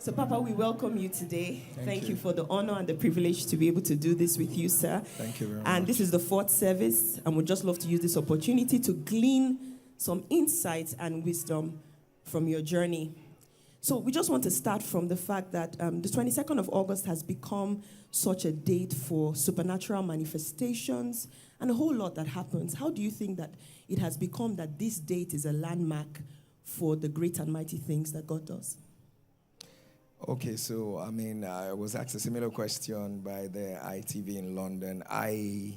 So, Papa, we welcome you today. Thank you. you for the honor and the privilege to be able to do this with you, sir. Thank you very much. And this is the fourth service, and we'd just love to use this opportunity to glean some insights and wisdom from your journey. So we just want to start from the fact that the 22nd of August has become such a date for supernatural manifestations and a whole lot that happens. How do you think that it has become that this date is a landmark for the great and mighty things that God does? Okay, so I was asked a similar question by the ITV in London. I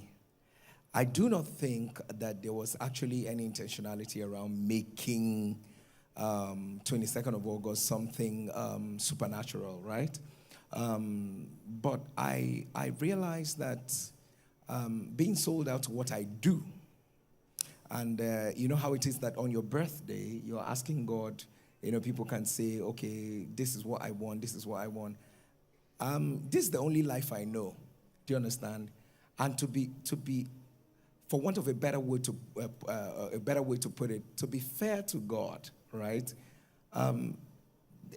do not think that there was actually any intentionality around making 22nd of August something supernatural, right? But I realized that being sold out to what I do, and you know how it is that on your birthday, you're asking God. People can say, okay, this is what I want, this is what I want. This is the only life I know. Do you understand? And to be, for want of a better way to put it, to be fair to God, right?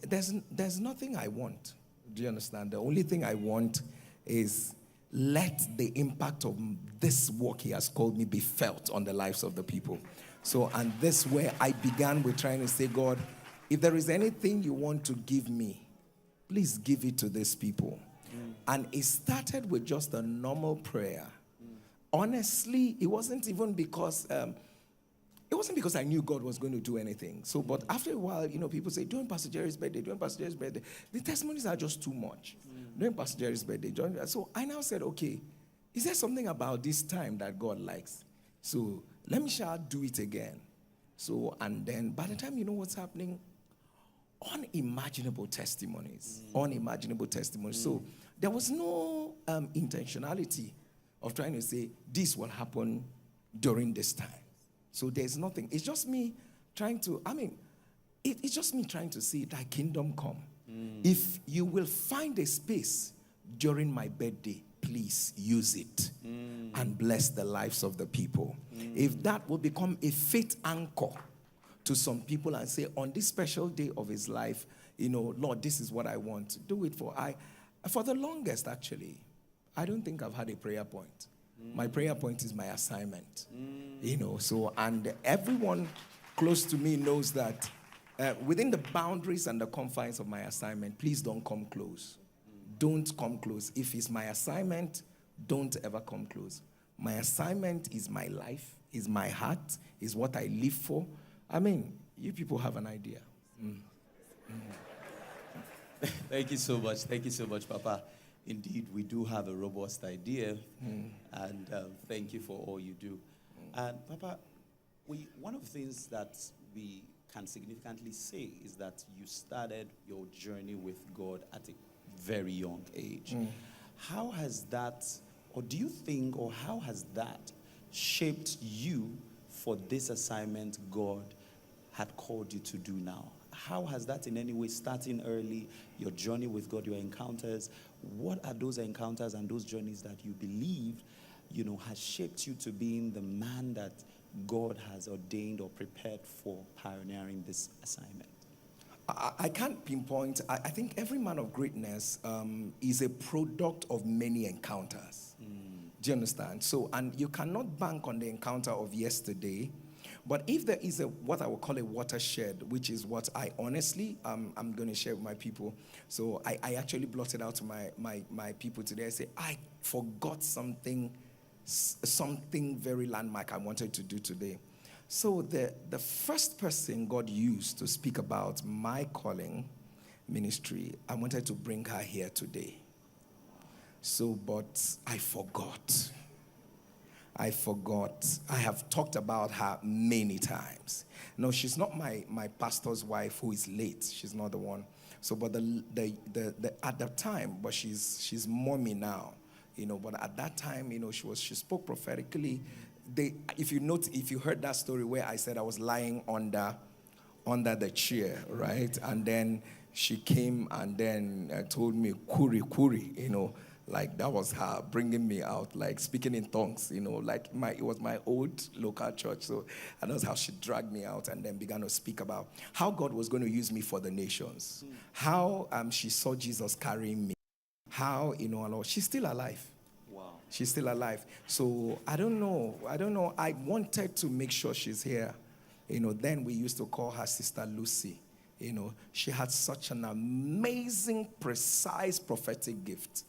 There's nothing I want. Do you understand? The only thing I want is let the impact of this work He has called me be felt on the lives of the people. So, and this way I began with trying to say, God, if there is anything you want to give me, please give it to these people. And it started with just a normal prayer. Honestly, it wasn't even because I knew God was going to do anything. So, but after a while, people say, doing Pastor Jerry's birthday, the testimonies are just too much. Doing Pastor Jerry's birthday. So I now said, okay, is there something about this time that God likes? So let me do it again. So, and then by the time you know what's happening, unimaginable testimonies. So there was no intentionality of trying to say, this will happen during this time. So there's nothing. It's just me trying to, it's just me trying to see thy kingdom come. If you will find a space during my birthday, please use it and bless the lives of the people. If that will become a faith anchor to some people and say, on this special day of his life, Lord, this is what I want. Do it for the longest, actually, I don't think I've had a prayer point. My prayer point is my assignment. So, and everyone close to me knows that within the boundaries and the confines of my assignment, please don't come close. Don't come close. If it's my assignment, don't ever come close. My assignment is my life, is my heart, is what I live for. You people have an idea. Thank you so much. Thank you so much, Papa. Indeed, we do have a robust idea, and thank you for all you do. And Papa, one of the things that we can significantly say is that you started your journey with God at a very young age. How has that, or do you think, or how has that shaped you for this assignment God had called you to do now? How has that in any way, starting early, your journey with God, your encounters, what are those encounters and those journeys that you believe, has shaped you to being the man that God has ordained or prepared for pioneering this assignment? I can't pinpoint. I think every man of greatness is a product of many encounters. Do you understand? So, and you cannot bank on the encounter of yesterday. But if there is what I would call a watershed, which is what I honestly, I'm going to share with my people. So I actually blotted out to my people today. I say, I forgot something very landmark I wanted to do today. So the first person God used to speak about my calling ministry, I wanted to bring her here today. So, but I forgot. I have talked about her many times. No, she's not my pastor's wife who is late. She's not the one. So, but the at that time, but she's mommy now, But at that time, she spoke prophetically. If you heard that story where I said I was lying under the chair, right, and then she came and then told me, "Kuri," Like that was her bringing me out, like speaking in tongues, like it was my old local church. So and that's how she dragged me out and then began to speak about how God was going to use me for the nations. How she saw Jesus carrying me. How, she's still alive. Wow. She's still alive. So I don't know. I wanted to make sure she's here. Then we used to call her Sister Lucy. She had such an amazing, precise prophetic gift.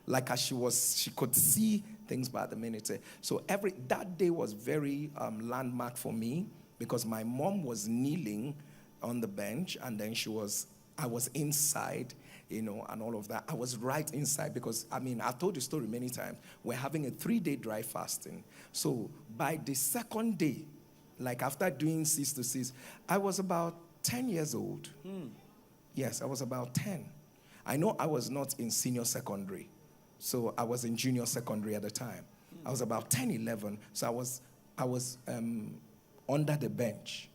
Like as she could see things by the minute. So that day was very landmark for me because my mom was kneeling on the bench and then I was inside, and all of that. I was right inside because, I've told the story many times. We're having a 3-day dry fasting. So by the second day, like after doing 6 to 6, I was about 10 years old. Yes, I was about 10. I know I was not in senior secondary. So I was in junior secondary at the time. I was about 10, 11. So I was under the bench.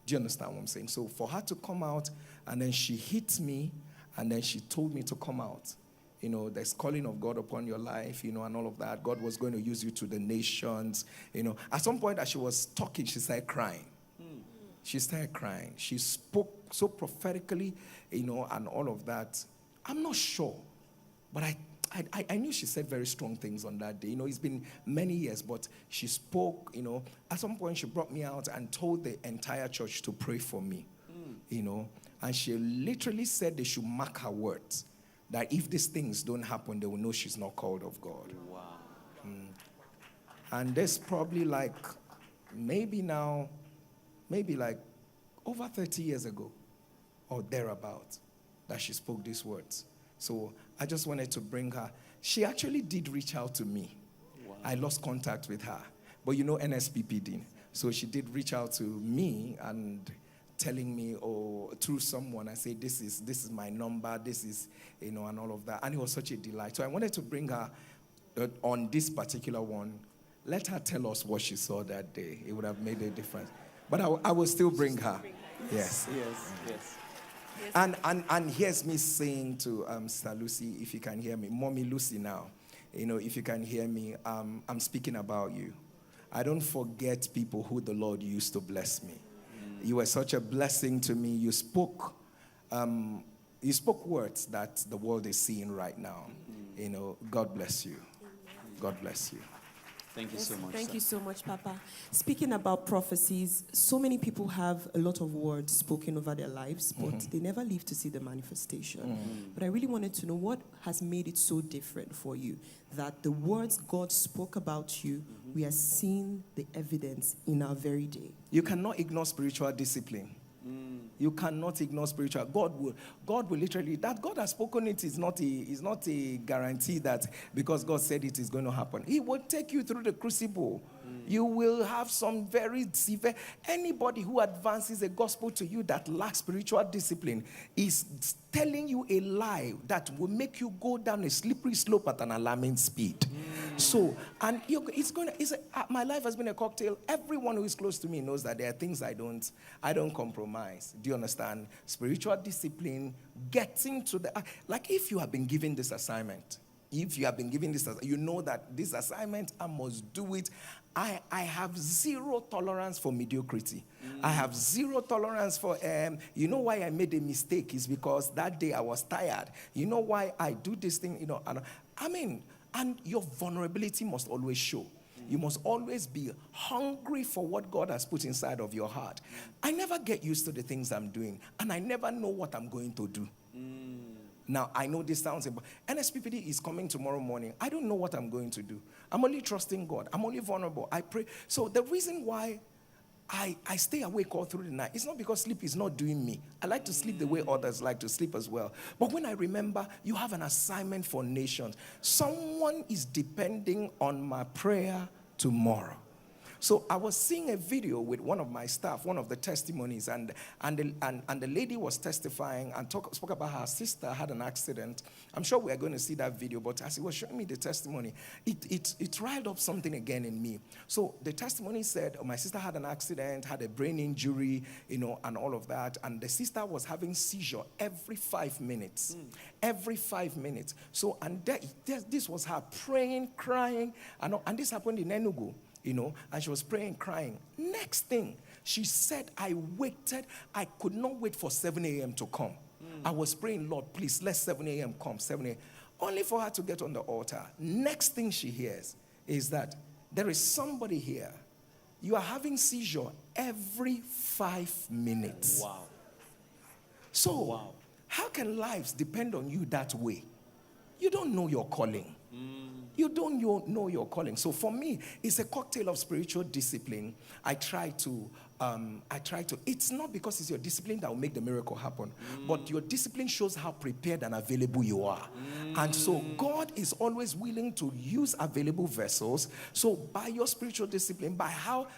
Do you understand what I'm saying? So for her to come out, and then she hit me, and then she told me to come out. There's calling of God upon your life, and all of that. God was going to use you to the nations. At some point as she was talking, she started crying. She started crying. She spoke so prophetically, and all of that. I'm not sure, but I knew she said very strong things on that day. It's been many years, but she spoke, At some point, she brought me out and told the entire church to pray for me, And she literally said they should mark her words. That if these things don't happen, they will know she's not called of God. Wow. And there's probably maybe over 30 years ago or thereabout that she spoke these words. So I just wanted to bring her. She actually did reach out to me. Wow. I lost contact with her. But NSPP didn't. So she did reach out to me and telling me, through someone, I say, this is my number, this is, and all of that. And it was such a delight. So I wanted to bring her on this particular one. Let her tell us what she saw that day. It would have made a difference. But I will still bring her. Yes. And here's me saying to Sister Lucy, if you can hear me, Mommy Lucy now, if you can hear me, I'm speaking about you. I don't forget people who the Lord used to bless me. You were such a blessing to me. You spoke words that the world is seeing right now. God bless you. God bless you. Thank you so much. Thank you so much, Papa. Speaking about prophecies, so many people have a lot of words spoken over their lives, but they never live to see the manifestation. But I really wanted to know what has made it so different for you, that the words God spoke about you, we are seeing the evidence in our very day. You cannot ignore spiritual discipline. You cannot ignore spiritual. God will literally, that God has spoken it is not a guarantee that because God said it is going to happen. He will take you through the crucible. You will have some very severe. Anybody who advances a gospel to you that lacks spiritual discipline is telling you a lie that will make you go down a slippery slope at an alarming speed. So, and my life has been a cocktail. Everyone who is close to me knows that there are things I don't compromise. Do you understand? Spiritual discipline, getting to like if you have been given this assignment, you know that this assignment, I must do it. I have zero tolerance for mediocrity. I have zero tolerance for, you know why I made a mistake is because that day I was tired. You know why I do this thing, and your vulnerability must always show. You must always be hungry for what God has put inside of your heart. I never get used to the things I'm doing, and I never know what I'm going to do. Now, I know this sounds important. NSPPD is coming tomorrow morning. I don't know what I'm going to do. I'm only trusting God. I'm only vulnerable. I pray. So the reason why I stay awake all through the night, it's not because sleep is not doing me. I like to sleep the way others like to sleep as well. But when I remember, you have an assignment for nations. Someone is depending on my prayer tomorrow. So I was seeing a video with one of my staff, one of the testimonies, and the lady was testifying and spoke about her sister had an accident. I'm sure we are going to see that video, but as he was showing me the testimony, it riled up something again in me. So the testimony said, my sister had an accident, had a brain injury, and all of that, and the sister was having seizure every 5 minutes. Every 5 minutes. So, and this was her praying, crying, and this happened in Enugu, and she was praying, crying. Next thing, she said, I could not wait for 7 a.m. to come. I was praying, Lord, please, let 7 a.m. come, 7 a.m. Only for her to get on the altar. Next thing she hears is that there is somebody here. You are having seizure every 5 minutes. Wow. So, Wow. How can lives depend on you that way? You don't know your calling. You don't know your calling. So for me, it's a cocktail of spiritual discipline. I try to, it's not because it's your discipline that will make the miracle happen, but your discipline shows how prepared and available you are. And so God is always willing to use available vessels. So by your spiritual discipline, by how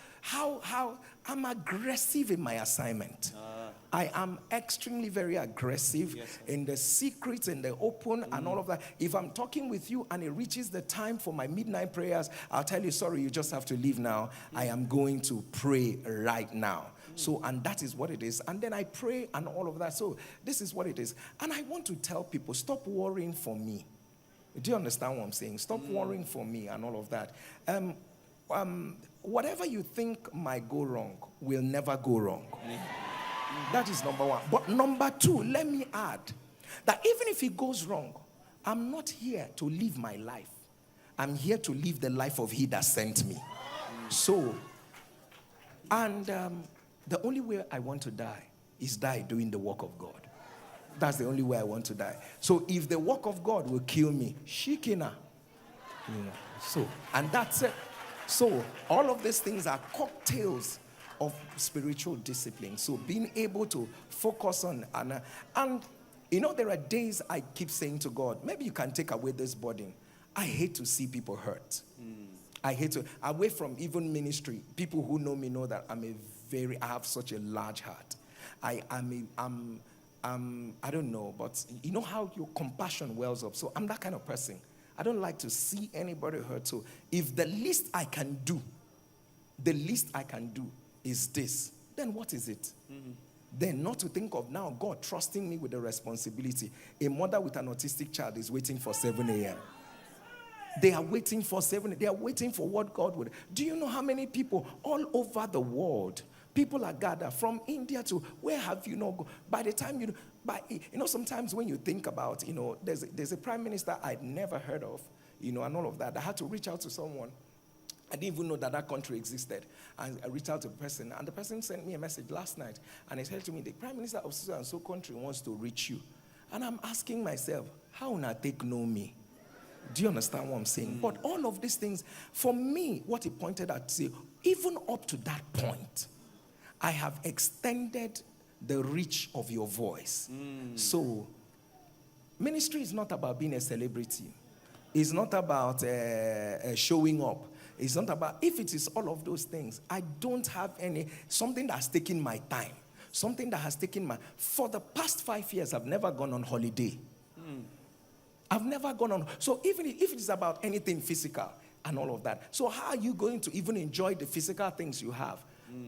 I'm aggressive in my assignment. I am extremely very aggressive in the secrets, in the open, and all of that. If I'm talking with you and it reaches the time for my midnight prayers, I'll tell you, sorry, you just have to leave now. I am going to pray right now. So, and that is what it is. And then I pray and all of that. So this is what it is. And I want to tell people, stop worrying for me. Do you understand what I'm saying? Stop worrying for me and all of that. Whatever you think might go wrong will never go wrong. That is number one. But number two, let me add that even if it goes wrong, I'm not here to live my life. I'm here to live the life of he that sent me. So, and the only way I want to die is die doing the work of God. That's the only way I want to die. So if the work of God will kill me, shikina. So, and that's it. So all of these things are cocktails of spiritual discipline. So being able to focus on, and there are days I keep saying to God, maybe you can take away this burden. I hate to see people hurt. I hate to, away from even ministry, people who know me know that I have such a large heart. I don't know, but you know how your compassion wells up. So I'm that kind of person. I don't like to see anybody hurt. So if the least I can do is this, then what is it? Then not to think of now God trusting me with the responsibility. A mother with an autistic child is waiting for 7 a.m. They are waiting for 7. They are waiting for what God would. Do you know how many people all over the world, people are gathered from India to where have you not go? By the time sometimes when you think about, there's a prime minister I'd never heard of, and all of that. I had to reach out to someone. I didn't even know that country existed. And I reached out to the person, and the person sent me a message last night, and he said to me, the prime minister of so and so country wants to reach you. And I'm asking myself, how will I take know me? Do you understand what I'm saying? But all of these things, for me, what he pointed out, say, even up to that point, I have extended the reach of your voice. So, ministry is not about being a celebrity. It's not about showing up. It's not about, if it is all of those things, I don't have something that has taken my time. Something that has taken for the past 5 years, I've never gone on holiday. I've never gone on. So even if it is about anything physical and all of that, so how are you going to even enjoy the physical things you have?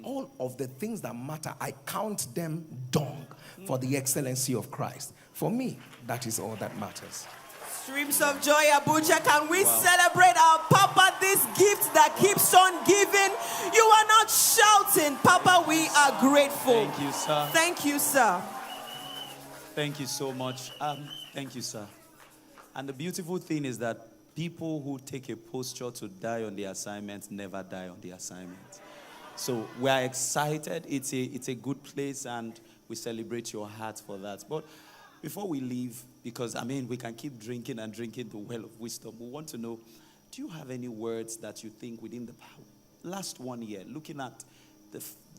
All of the things that matter, I count them dung for the excellency of Christ. For me, that is all that matters. Streams of joy, Abuja. Can we celebrate our Papa, this gift that keeps on giving? You are not shouting. Papa, we are grateful. Thank you, sir. Thank you, sir. Thank you so much. Thank you, sir. And the beautiful thing is that people who take a posture to die on the assignment never die on the assignment. So we are excited. It's a good place, and we celebrate your heart for that. But before we leave, because, we can keep drinking and drinking the well of wisdom, we want to know, do you have any words that you think within the last 1 year, looking at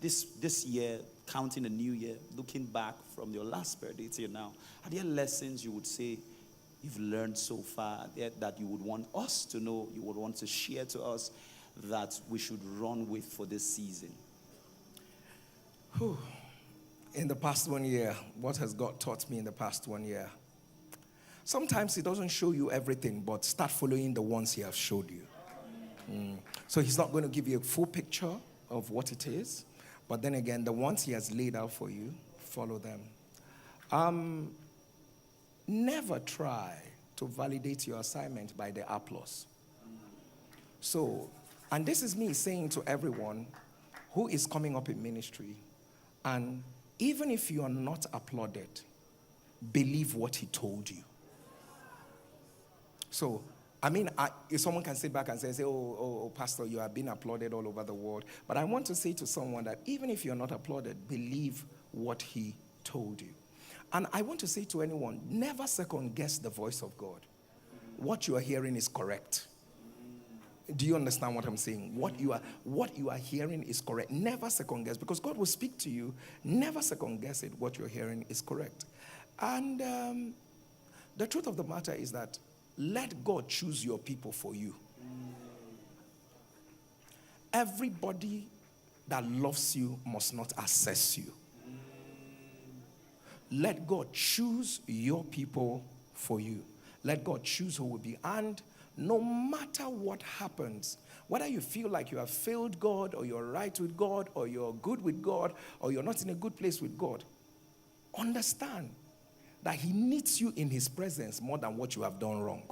this year, counting a new year, looking back from your last birthday till now, are there lessons you would say you've learned so far that you would want us to know, you would want to share to us, that we should run with for this season? In the past 1 year, what has God taught me in the past 1 year? Sometimes He doesn't show you everything, but start following the ones He has showed you. So He's not going to give you a full picture of what it is, but then again, the ones He has laid out for you, follow them. Never try to validate your assignment by the applause. So, and this is me saying to everyone who is coming up in ministry, and even if you are not applauded, believe what He told you. So, I mean, if someone can sit back and say, oh, Pastor, you are being applauded all over the world. But I want to say to someone that even if you're not applauded, believe what He told you. And I want to say to anyone, never second guess the voice of God. What you are hearing is correct. Do you understand what I'm saying? What you are hearing is correct. Never second guess, because God will speak to you. Never second guess it. What you're hearing is correct. And the truth of the matter is that let God choose your people for you. Everybody that loves you must not assess you. Let God choose your people for you. Let God choose who will be. And no matter what happens, whether you feel like you have failed God, or you're right with God, or you're good with God, or you're not in a good place with God, understand that He needs you in His presence more than what you have done wrong.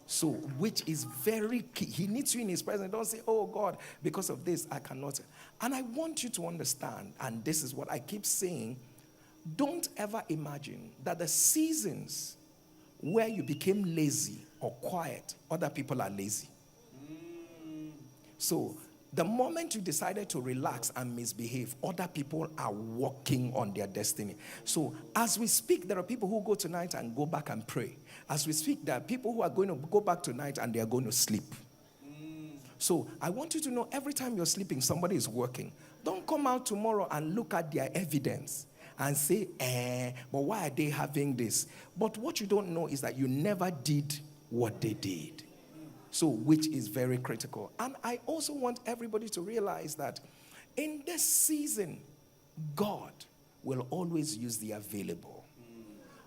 So, which is very key. He needs you in His presence. Don't say, oh God, because of this, I cannot. And I want you to understand, and this is what I keep saying, don't ever imagine that the seasons where you became lazy or quiet, other people are lazy. So, the moment you decided to relax and misbehave, other people are working on their destiny. So, as we speak, there are people who go tonight and go back and pray. As we speak, there are people who are going to go back tonight and they are going to sleep. So, I want you to know, every time you're sleeping, somebody is working. Don't come out tomorrow and look at their evidence and say, but why are they having this? But what you don't know is that you never did what they did. So, which is very critical. And I also want everybody to realize that in this season, God will always use the available.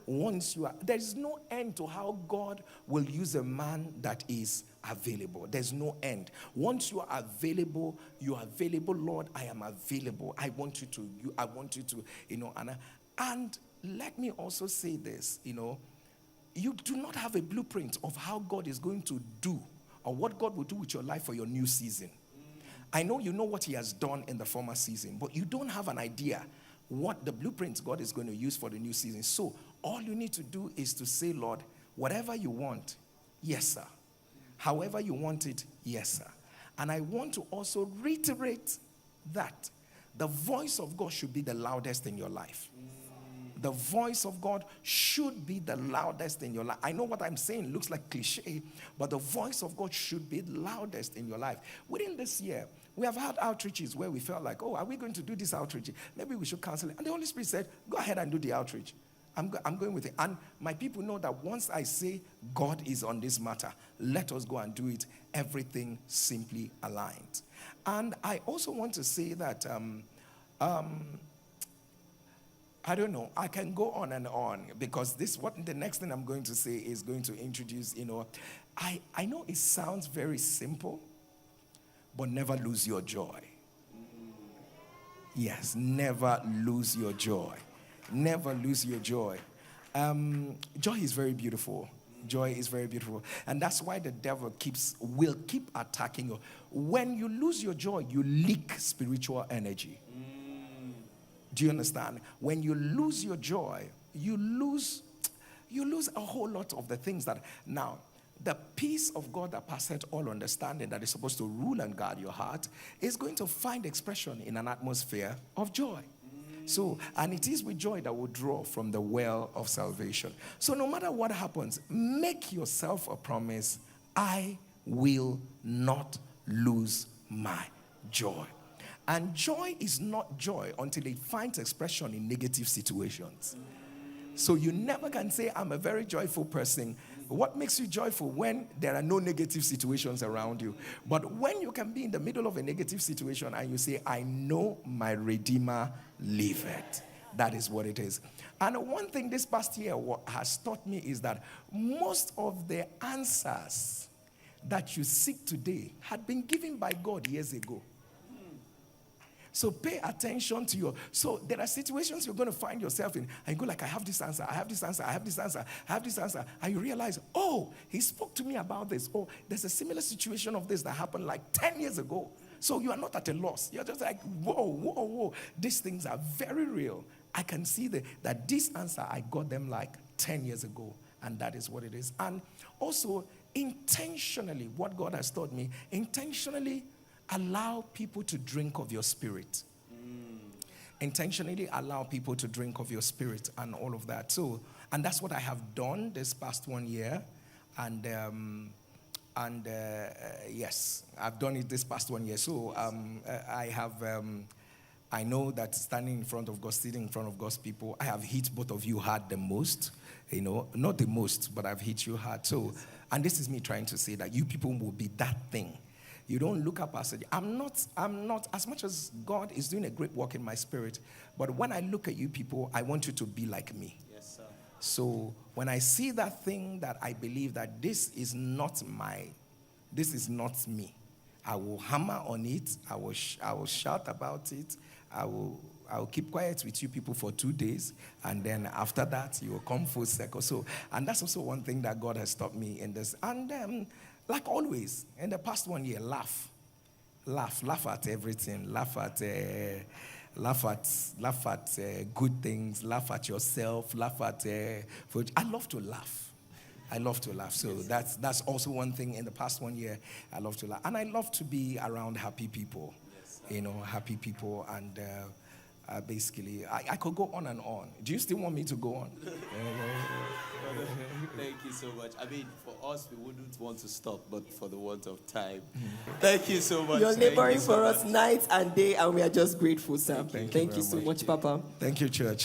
Once you are, there is no end to how God will use a man that is available. There's no end. Once you are available, Lord, I am available. I want you to, and let me also say this, you do not have a blueprint of how God is going to do or what God will do with your life for your new season. I know you know what He has done in the former season, but you don't have an idea what the blueprints God is going to use for the new season. So all you need to do is to say, Lord, whatever you want, yes, sir. However you want it, yes, sir. And I want to also reiterate that the voice of God should be the loudest in your life. The voice of God should be the loudest in your life. I know what I'm saying looks like cliche, but the voice of God should be the loudest in your life. Within this year, we have had outreaches where we felt like, oh, are we going to do this outreach? Maybe we should cancel it. And the Holy Spirit said, go ahead and do the outreach. I'm going with it. And my people know that once I say God is on this matter, let us go and do it. Everything simply aligned. And I also want to say that I don't know. I can go on and on because the next thing I'm going to say is going to introduce, I know it sounds very simple, but never lose your joy. Yes, never lose your joy. Never lose your joy. Joy is very beautiful. Joy is very beautiful. And that's why the devil will keep attacking you. When you lose your joy, you leak spiritual energy. Do you understand? When you lose your joy, you lose a whole lot of the things that now the peace of God that passeth all understanding that is supposed to rule and guard your heart is going to find expression in an atmosphere of joy. So, and it is with joy that will draw from the well of salvation. So no matter what happens, make yourself a promise. I will not lose my joy. And joy is not joy until it finds expression in negative situations. So you never can say, I'm a very joyful person What makes you joyful? When there are no negative situations around you. But when you can be in the middle of a negative situation and you say, I know my Redeemer liveth. That is what it is. And one thing this past year has taught me is that most of the answers that you seek today had been given by God years ago. So pay attention to your... So there are situations you're going to find yourself in, and you go like, I have this answer, I have this answer, I have this answer, I have this answer. And you realize, oh, he spoke to me about this. Oh, there's a similar situation of this that happened like 10 years ago. So you are not at a loss. You're just like, whoa. These things are very real. I can see that this answer, I got them like 10 years ago. And that is what it is. And also, intentionally, what God has taught me, intentionally allow people to drink of your spirit. Intentionally allow people to drink of your spirit and all of that. So, and that's what I have done this past 1 year. And yes, I've done it this past 1 year. So I have... I know that standing in front of God, sitting in front of God's people, I have hit both of you hard the most. You know, not the most, but I've hit you hard. So, and this is me trying to say that you people will be that thing. You don't look up as I'm not, as much as God is doing a great work in my spirit, but when I look at you people, I want you to be like me. Yes, sir. So when I see that thing that I believe that this is not me, I will hammer on it. I will shout about it. I will keep quiet with you people for 2 days, and then after that, you will come full circle. So, and that's also one thing that God has taught me in this. And like always, in the past 1 year, laugh at everything. Laugh at good things. Laugh at yourself. Laugh at. I love to laugh. So that's also one thing in the past 1 year. I love to laugh, and I love to be around happy people. Happy people, and basically, I could go on and on. Do you still want me to go on? Thank you so much. I mean, for us, we wouldn't want to stop, but for the want of time. Thank you so much. You're laboring for us night and day, and we are just grateful, sir. Thank you so very much, Papa. Thank you, church.